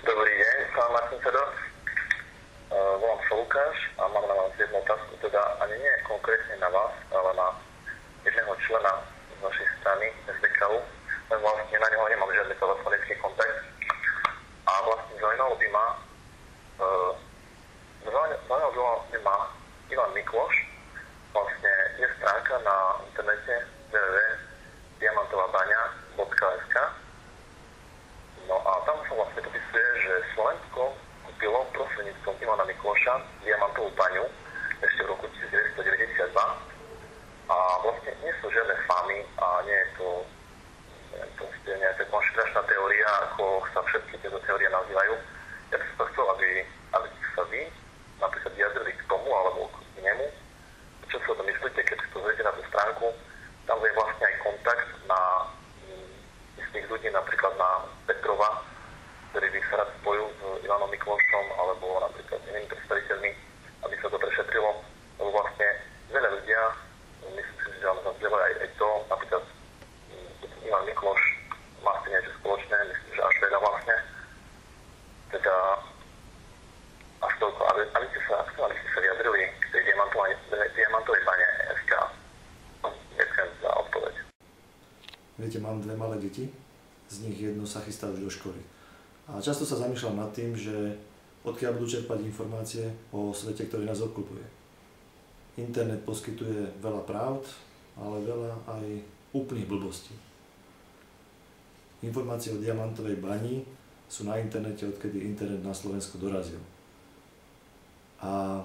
Dobrý deň, pán Martin Fedor. Volám sa Lukáš a mám na vás jednu otázku, teda ani nie konkrétne na vás, ale na jedného člena z vašej strany SDK-u. Len vlastne na neho nemám žiadny telefonický kontakt. A vlastne zaujímalo by ma Ivan Mikloš. Vlastne je stránka na internete www.diamantovabaňa.sk. No a tam sa vlastne popisuje, že Slovensko kúpilo prostredníctvom Ivana Mikloša diamantovú baňu ešte v roku 1992 a vlastne nie sú žiadne famy a nie je to nejaká konšpiračná teória, ako sa všetky tieto teórie nazývajú. Ja by som to chcel, aby sa vy napríklad vyjadrili k tomu alebo k nemu. Čo si o tom myslíte, keď si to zvedete na tú stránku, tam je vlastne aj kontakt na istých ľudí, napríklad na Petrova, ktorý by sa rád spojil s Ivanom Miklošom alebo napríklad inými predstaviteľmi, aby sa to prešetrilo. Lebo vlastne veľa ľudia, myslím si, že vám zazdieľa aj to, napríklad Ivan Mikloš má s tým niečo spoločné, myslím, že až veľa vlastne. Teda až toľko, aby ste sa vyjadrili k tej diamantovej bane SK. Ďakujem za odpoveď. Viete, mám dve malé deti, z nich jedno sa chystá už do školy. A často sa zamýšľam nad tým, že odkiaľ budú čerpať informácie o svete, ktorý nás obklopuje. Internet poskytuje veľa pravd, ale veľa aj úplných blbostí. Informácie o diamantovej bani sú na internete, odkedy internet na Slovensku dorazil. A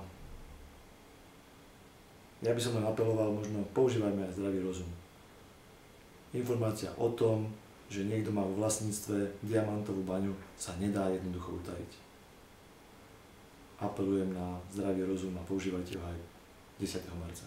ja by som len apeloval, možno používajme aj zdravý rozum. Informácia o tom, že niekto má vo vlastníctve diamantovú baňu, sa nedá jednoducho utajiť. Apelujem na zdravý rozum a používajte ho aj 10. marca.